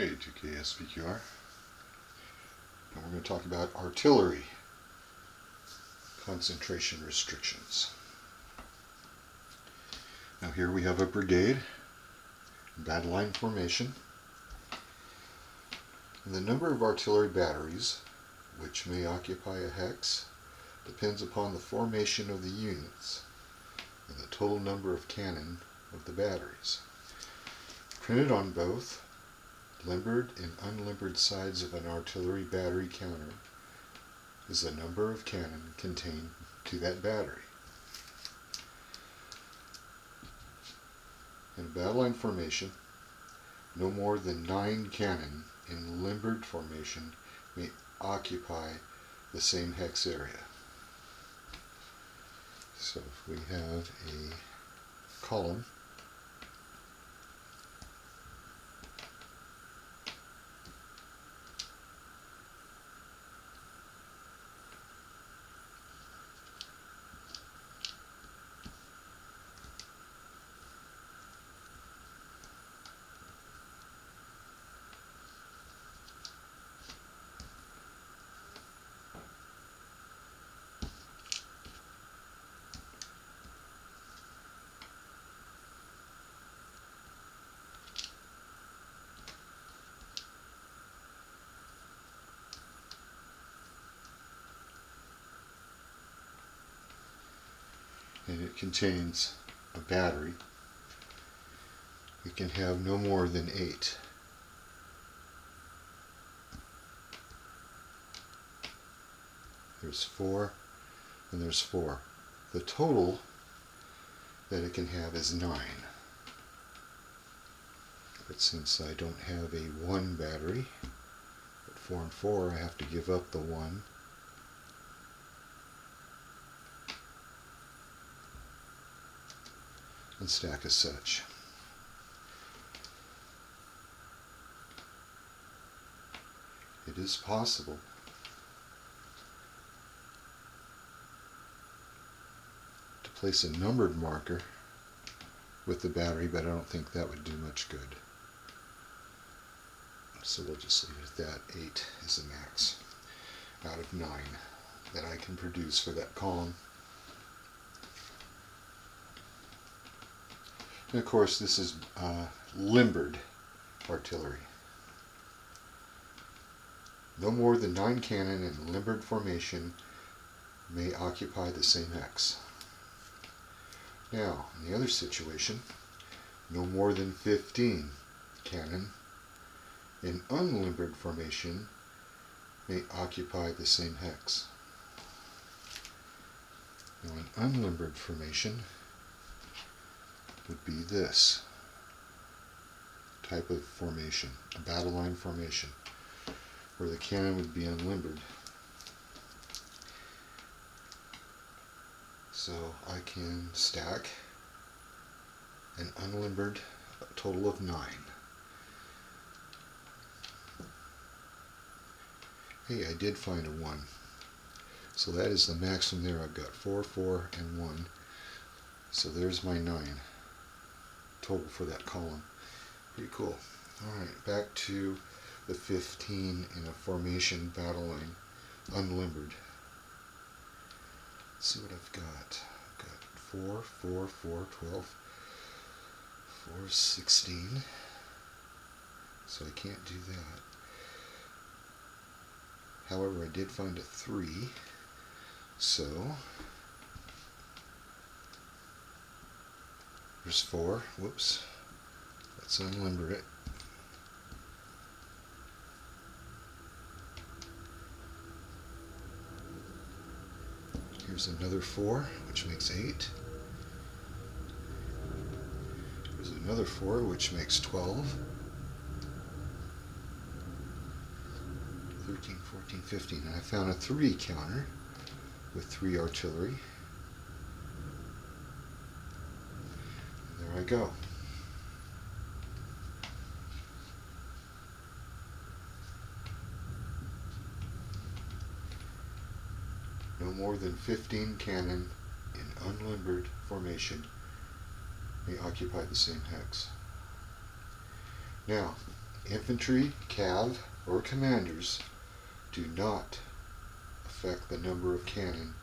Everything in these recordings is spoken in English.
Hey, 2KSVQR. Now we're going to talk about artillery concentration restrictions. Now here we have a brigade in battle line formation. And the number of artillery batteries which may occupy a hex depends upon the formation of the units and the total number of cannon of the batteries. Printed on both limbered and unlimbered sides of an artillery battery counter is the number of cannon contained to that battery. In a battle line formation, no more than 9 cannon in limbered formation may occupy the same hex area. So if we have a column and it contains a battery, we can have no more than 8. There's 4 and there's 4. The total that it can have is 9. But since I don't have a 1 battery, at 4 and 4 I have to give up the 1. And stack as such. It is possible to place a numbered marker with the battery, but I don't think that would do much good. So we'll just leave it at that. 8 is the max out of 9 that I can produce for that column. And of course this is limbered artillery. No more than 9 cannon in limbered formation may occupy the same hex. Now, in the other situation, no more than 15 cannon in unlimbered formation may occupy the same hex. Now, in unlimbered formation would be this type of formation, a battle line formation, where the cannon would be unlimbered. So I can stack an unlimbered total of 9. Hey, I did find a 1. So that is the maximum there. I've got 4, 4, and 1. So there's my 9 total for that column. Pretty cool. Alright, back to the 15 in a formation battle line, unlimbered. Let's see what I've got. I've got 4, 4, 4, 12, 4, 16. So I can't do that. However, I did find a 3. So there's 4. Whoops. Let's unlimber it. Here's another 4, which makes 8. Here's another 4, which makes 12. 13, 14, 15. And I found a 3 counter with 3 artillery. And there I go. No more than 15 cannon in unlimbered formation may occupy the same hex. Now, Infantry, cav, or commanders do not affect the number of cannon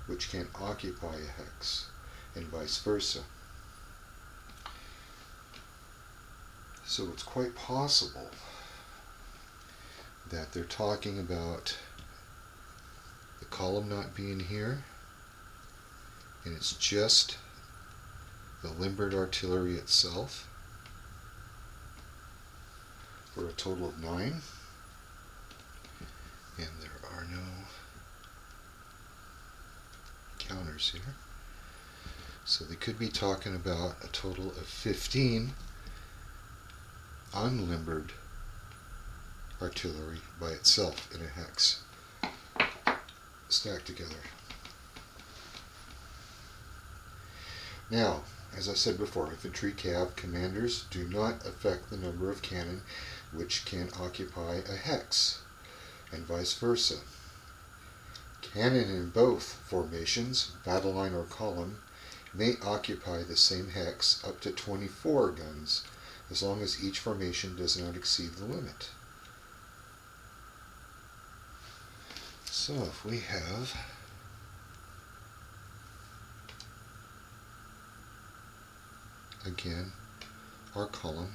which can occupy a hex, and vice versa. So it's quite possible that they're talking about the column not being here, and it's just the limbered artillery itself for a total of 9, and there are no counters here. So they could be talking about a total of 15 unlimbered artillery by itself in a hex, stacked together. Now, as I said before, infantry, cav, commanders do not affect the number of cannon which can occupy a hex, and vice versa. Cannon in both formations, battle line or column, may occupy the same hex up to 24 guns, as long as each formation does not exceed the limit. So if we have again our column,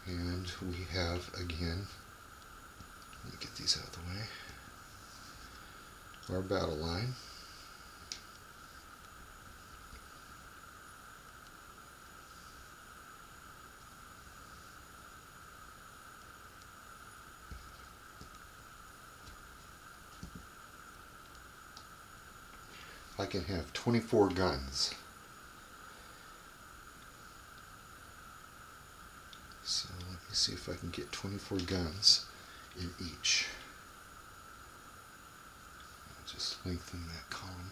and we have again, let me get these out of the way, our battle line. I can have 24 guns. So let me see if I can get 24 guns in each. I'll just lengthen that column.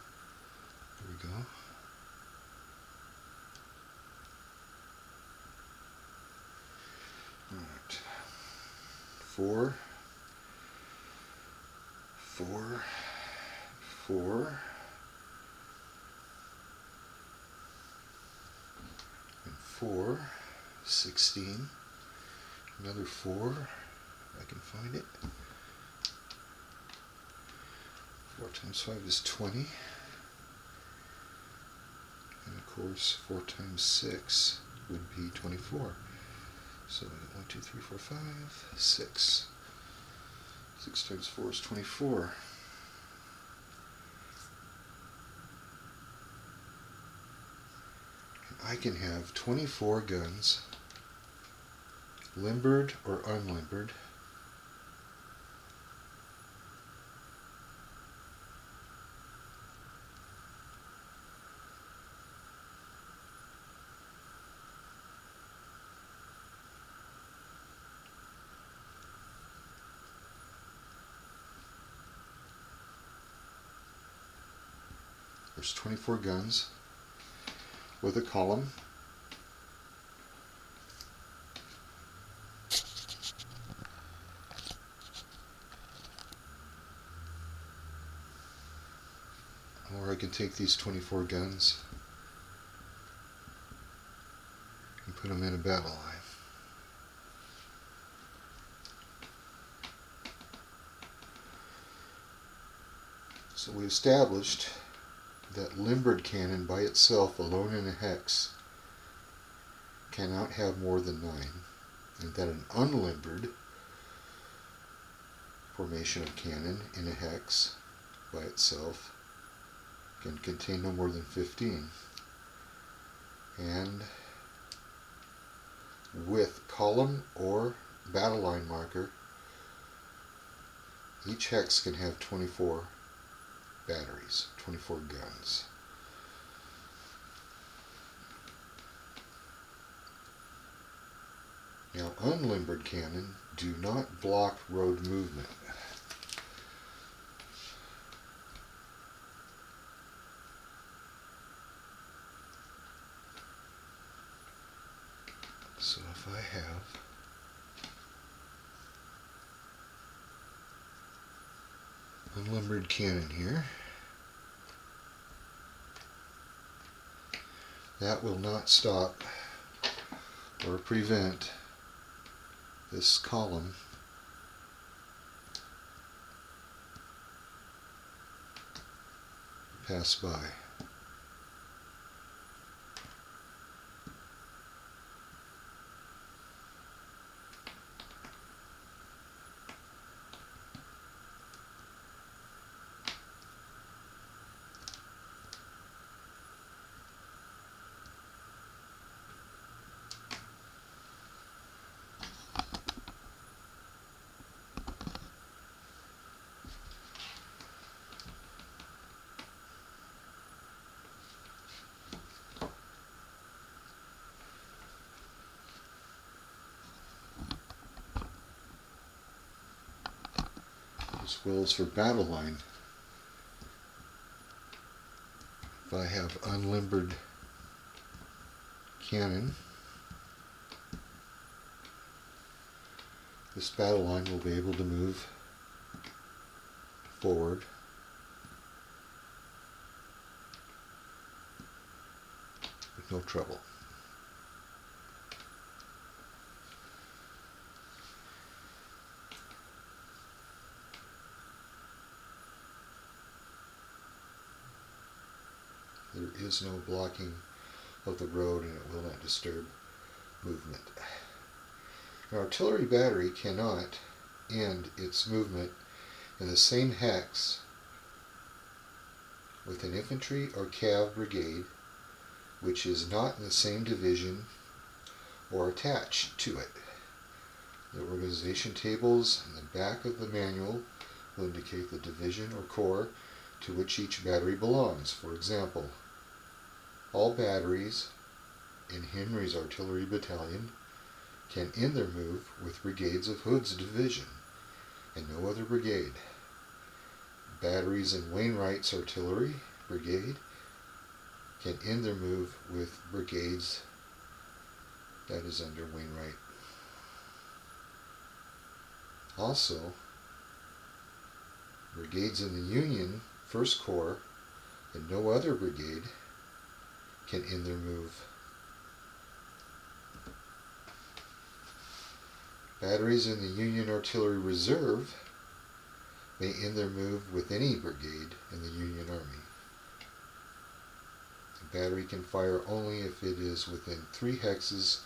There we go. Alright. 4, 4, 4, and 4, 16, another 4, if I can find it. 4 times 5 is 20, and of course 4 times 6 would be 24. So 1, 2, 3, 4, 5, 6. 6 times 4 is 24. And I can have 24 guns, limbered or unlimbered, there's 24 guns with a column. Or I can take these 24 guns and put them in a battle line. So we established that limbered cannon by itself alone in a hex cannot have more than 9, and that an unlimbered formation of cannon in a hex by itself can contain no more than 15. And with column or battle line marker, each hex can have 24 batteries, 24 guns. Now, unlimbered cannon do not block road movement. So if I have unlimbered cannon here, that will not stop or prevent this column pass by. As well as for BATTLELINE. If I have unlimbered cannon, this BATTLELINE will be able to move forward with no trouble. There is no blocking of the road, and it will not disturb movement. An artillery battery cannot end its movement in the same hex with an infantry or cav brigade which is not in the same division or attached to it. The organization tables in the back of the manual will indicate the division or corps to which each battery belongs. For example, all batteries in Henry's artillery battalion can end their move with brigades of Hood's division and no other brigade. Batteries in Wainwright's artillery brigade can end their move with brigades that is under Wainwright. Also, brigades in the Union 1st Corps and no other brigade can end their move. Batteries in the Union Artillery Reserve may end their move with any brigade in the Union Army. The battery can fire only if it is within 3 hexes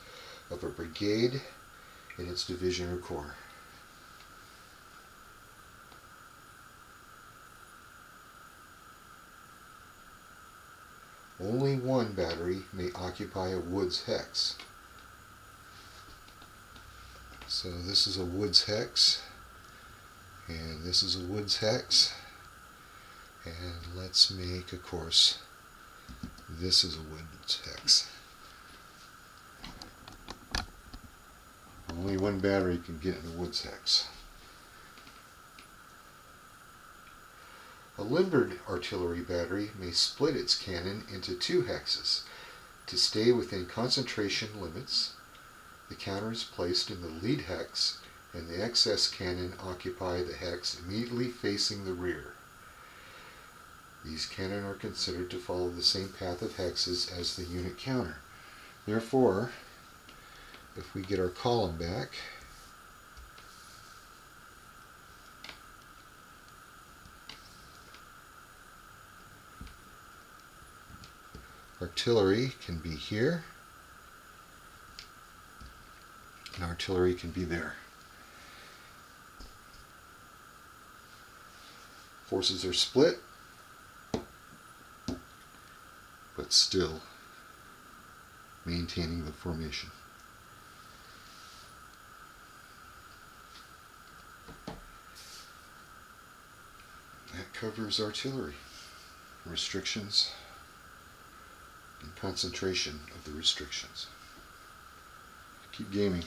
of a brigade in its division or corps. Only one battery may occupy a Woods hex. So this is a Woods hex, and this is a Woods hex, and let's make, of course, this is a Woods hex. Only one battery can get in a Woods hex. A limbered artillery battery may split its cannon into 2 hexes. To stay within concentration limits, the counter is placed in the lead hex, and the excess cannon occupy the hex immediately facing the rear. These cannon are considered to follow the same path of hexes as the unit counter. Therefore, if we get our column back, artillery can be here, and artillery can be there. Forces are split, but still maintaining the formation. That covers artillery, restrictions, and concentration of the restrictions. Keep gaming.